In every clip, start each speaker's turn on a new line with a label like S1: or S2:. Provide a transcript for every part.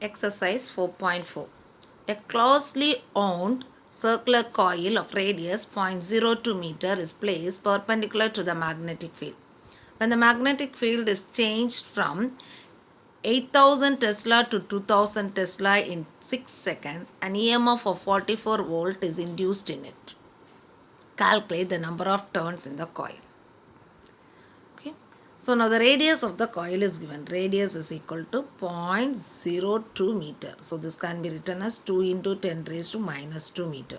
S1: Exercise 4.4. A closely wound circular coil of radius 0.02 meter is placed perpendicular to the magnetic field. When the magnetic field is changed from 8000 Tesla to 2000 Tesla in 6 seconds, an EMF of 44 volt is induced in it. Calculate the number of turns in the coil. Okay. So now the radius of the coil is given. Radius is equal to 0.02 meter. So this can be written as 2 into 10 raised to minus 2 meter.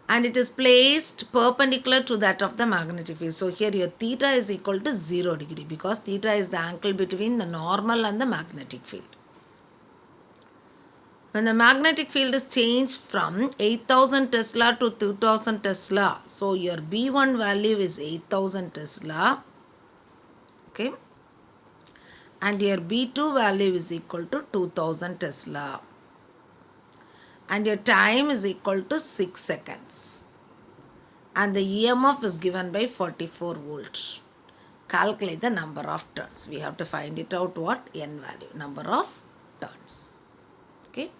S1: And it is placed perpendicular to that of the magnetic field. So here your theta is equal to 0 degree because theta is the angle between the normal and the magnetic field. When the magnetic field is changed from 8000 Tesla to 2000 Tesla, so your B1 value is 8000 Tesla, okay, and your B2 value is equal to 2000 Tesla, and your time is equal to 6 seconds, and the EMF is given by 44 volts. Calculate the number of turns. We have to find it out what? N value, number of turns. Okay.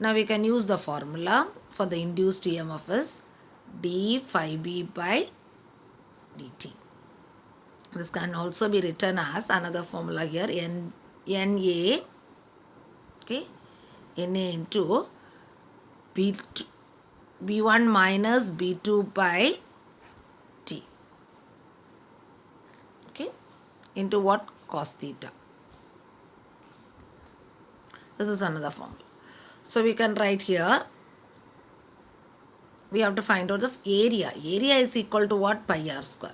S1: Now we can use the formula for the induced EMF is d phi b by dt. This can also be written as another formula here NA, okay, NA into B1 minus B2 by T, okay, into what? Cos theta. This is another formula. So we can write here, we have to find out the area. Area is equal to what? Pi r square.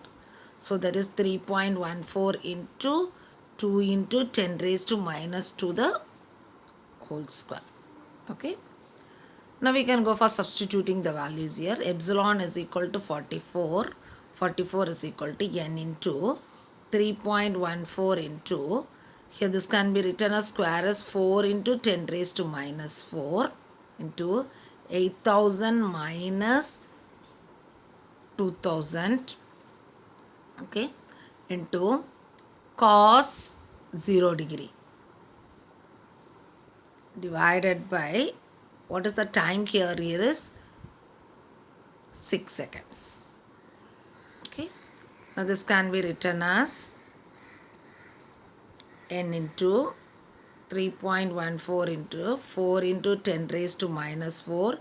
S1: So that is 3.14 into 2 into 10 raised to minus 2 the whole square. Okay. Now we can go for substituting the values here. Epsilon is equal to 44. 44 is equal to n into 3.14 into, here this can be written as square as 4 into 10 raised to minus 4 into 8000 minus 2000, okay, into cos 0 degree divided by, what is the time here? Here is 6 seconds. Okay. Now this can be written as n into 3.14 into 4 into 10 raised to minus 4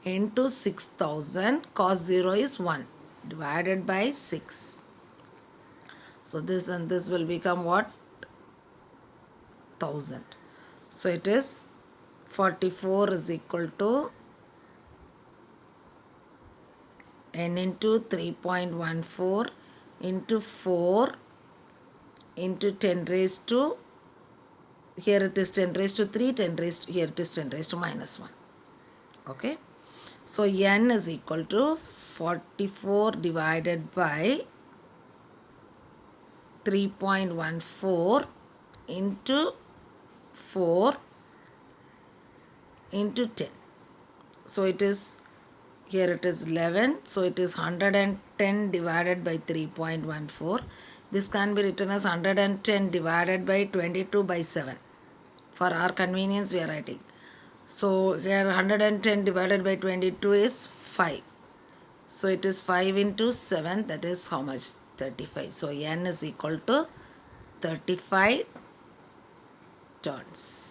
S1: into 6000, cos 0 is 1, divided by 6. So this and this will become what? 1000. So it is 44 is equal to n into 3.14 into 4 into 10 raised to, here it is 10 raised to 3, 10 raised to, here it is 10 raised to minus 1. Okay. So n is equal to 44 divided by 3.14 into 4 into 10. So it is, here it is 11. So it is 110 divided by 3.14. This can be written as 110 divided by 22 by 7. For our convenience we are writing. So here 110 divided by 22 is 5. So it is 5 into 7, that is how much? 35. So n is equal to 35 turns.